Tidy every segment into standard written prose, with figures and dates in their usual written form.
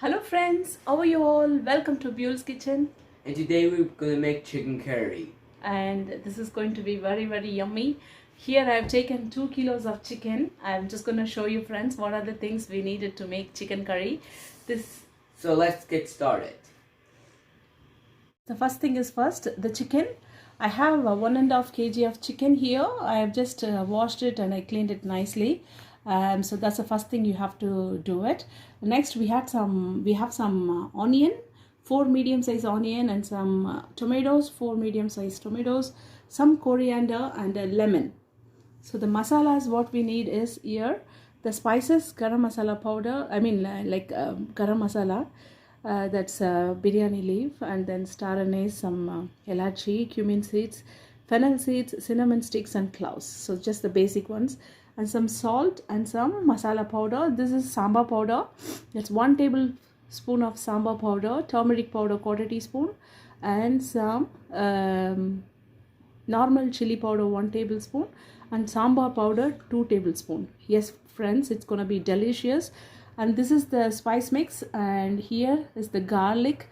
Hello friends, how are you all? Welcome to Buell's Kitchen. And today we're gonna make chicken curry. And this is going to be very yummy. Here I've taken 2 kilos of chicken. I'm just going to show you friends what are the things we needed to make chicken curry. So let's get started. The first thing is first the chicken. I have 1.5 kg of chicken here. I have just washed it and I cleaned it nicely. So that's the first thing you have to do it. Next we have some onion, 4 medium size onion, and some tomatoes, 4 medium size tomatoes, some coriander and a lemon. So the masalas what we need is here the spices, garam masala powder, garam masala, that's biryani leaf, and then star anise, some elachi, cumin seeds, fennel seeds, cinnamon sticks and cloves. So just the basic ones, and some salt and some masala powder. This is sambar powder. That's 1 tablespoon of sambar powder, turmeric powder 1/4 teaspoon, and some normal chili powder 1 tablespoon, and sambar powder 2 tablespoon. Yes friends, it's gonna be delicious. And this is the spice mix, and here is the garlic,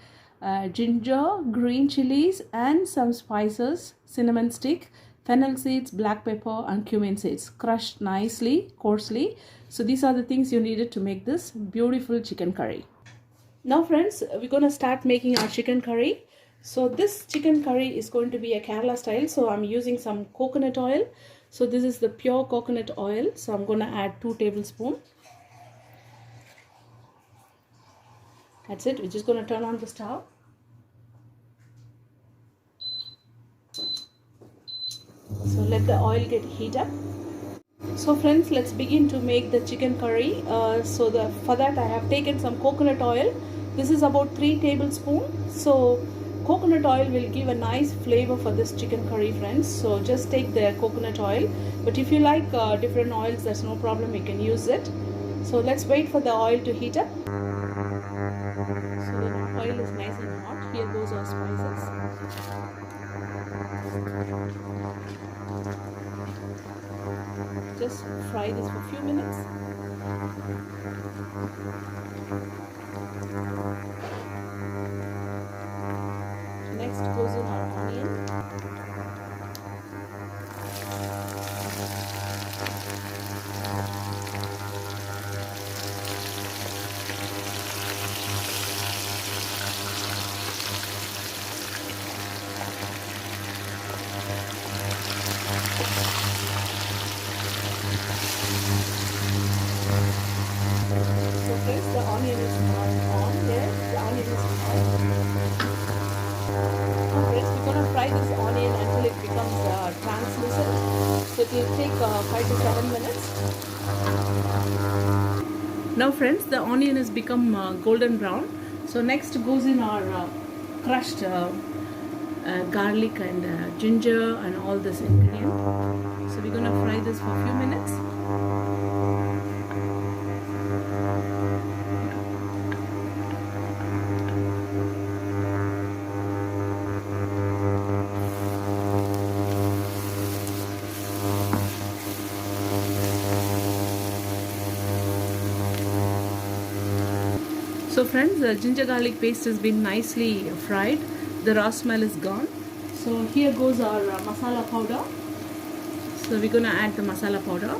ginger, green chilies, and some spices, cinnamon stick, fennel seeds, black pepper, and cumin seeds crushed nicely, coarsely. So these are the things you needed to make this beautiful chicken curry. Now friends, we're going to start making our chicken curry. So this chicken curry is going to be a Kerala style, so I'm using some coconut oil. So this is the pure coconut oil, so I'm going to add 2 tablespoons. That's it. We're just going to turn on the stove. So let the oil get heat up. So friends, let's begin to make the chicken curry. For that I have taken some coconut oil. This is about 3 tablespoons. So coconut oil will give a nice flavor for this chicken curry friends. So just take the coconut oil. But if you like different oils, that's no problem, you can use it. So let's wait for the oil to heat up. So the oil is nice and hot. Here goes our spices. Just fry this for a few minutes. Next goes in our onion. The onion is not on there. The onion is on. Friends, we're going to fry this onion until it becomes translucent. So it will take 5 to 7 minutes. Now friends, the onion has become golden brown. So next goes in our crushed garlic and ginger and all this ingredient. So we're going to fry this for a few minutes. So friends, the ginger garlic paste has been nicely fried. The raw smell is gone. So here goes our masala powder. So we're going to add the masala powder.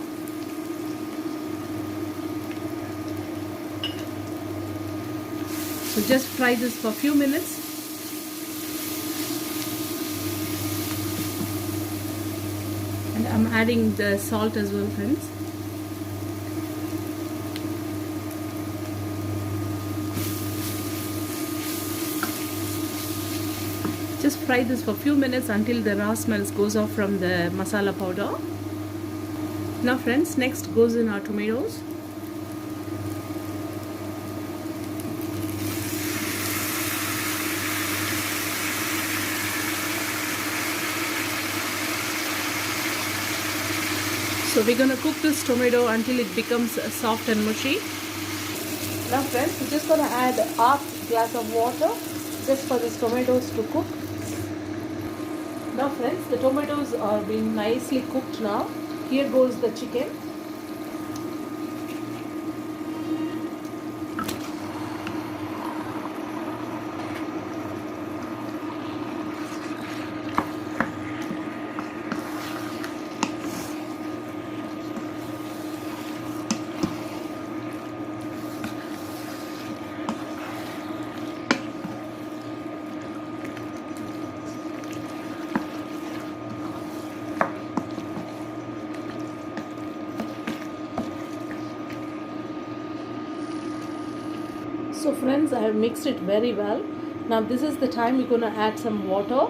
So just fry this for a few minutes. And I'm adding the salt as well friends. Just fry this for a few minutes until the raw smells goes off from the masala powder. Now friends, next goes in our tomatoes. So we're going to cook this tomato until it becomes soft and mushy. Now friends, we're just going to add half glass of water just for these tomatoes to cook. Now friends, the tomatoes are being nicely cooked now. Here goes the chicken. So friends, I have mixed it very well. Now this is the time we're going to add some water.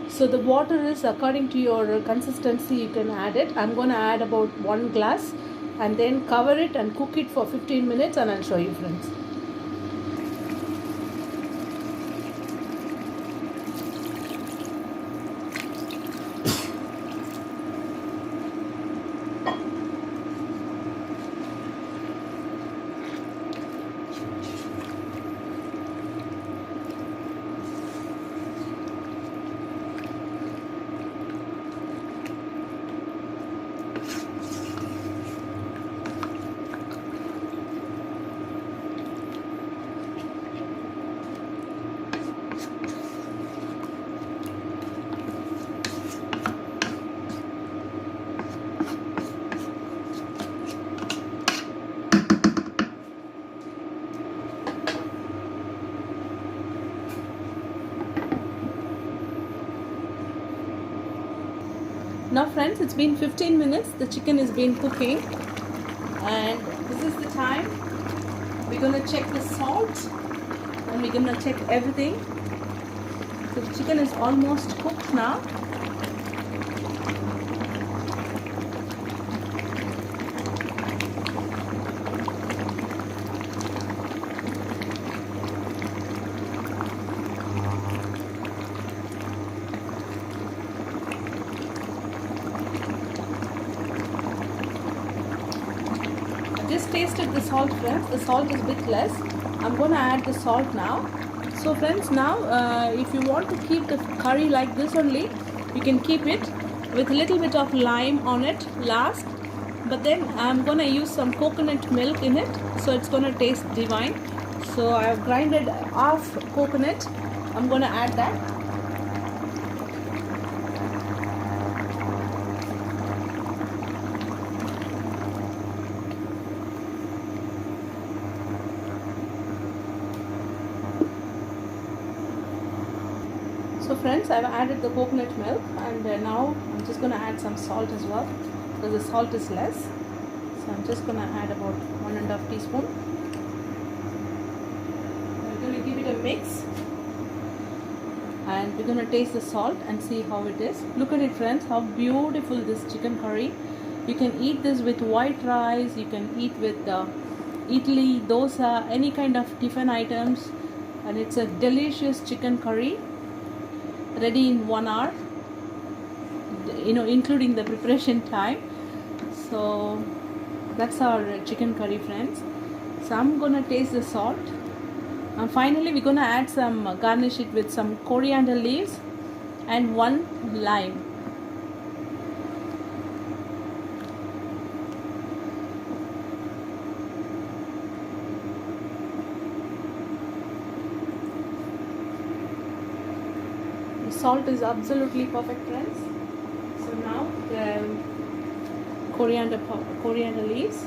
So the water is according to your consistency, you can add it. I'm going to add about 1 glass and then cover it and cook it for 15 minutes and I'll show you, friends. Now friends, it's been 15 minutes. The chicken has been cooking and this is the time we're going to check the salt and we're going to check everything. So the chicken is almost cooked now. Just tasted the salt, friends. The salt is a bit less. I'm going to add the salt now. So friends, now if you want to keep the curry like this only, you can keep it with a little bit of lime on it last. But then I'm going to use some coconut milk in it, so it's going to taste divine. So I've grinded half coconut. I'm going to add that. So friends, I've added the coconut milk and now I'm just going to add some salt as well because the salt is less. So I'm just going to add about 1.5 teaspoon. We're going to give it a mix and we're going to taste the salt and see how it is. Look at it, friends, how beautiful this chicken curry. You can eat this with white rice, you can eat with idli, dosa, any kind of tiffin items, and it's a delicious chicken curry. Ready in 1 hour, including the preparation time. So that's our chicken curry, friends. So I'm gonna taste the salt and finally we're gonna add some garnish it with some coriander leaves and 1 lime. Salt is absolutely perfect, friends. So now the coriander leaves.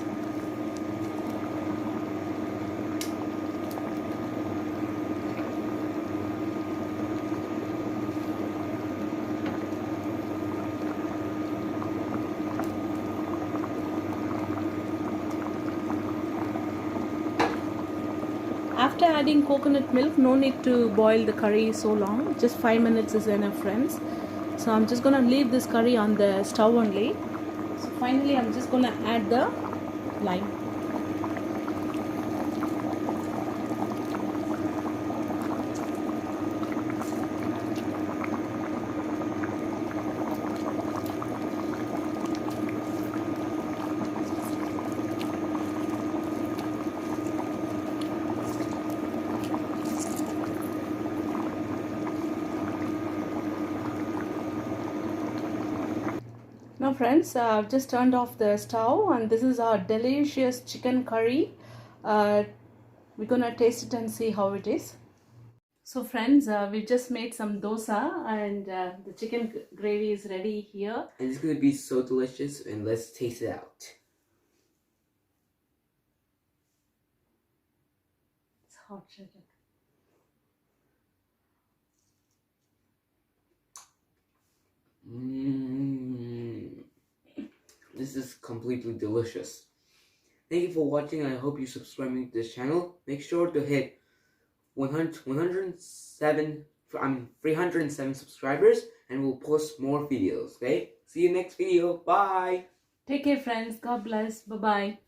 After adding coconut milk, no need to boil the curry so long, just 5 minutes is enough, friends. So I'm just gonna leave this curry on the stove only. So finally I'm just gonna add the lime. Now friends, I've just turned off the stove and this is our delicious chicken curry. We're gonna taste it and see how it is. So friends, we just made some dosa and the chicken gravy is ready here. And it's gonna be so delicious, and let's taste it out. It's hot chicken. This is completely delicious. Thank you for watching, and I hope you subscribe to this channel. Make sure to hit 307 subscribers, and we'll post more videos. Okay, see you next video. Bye. Take care, friends. God bless. Bye bye.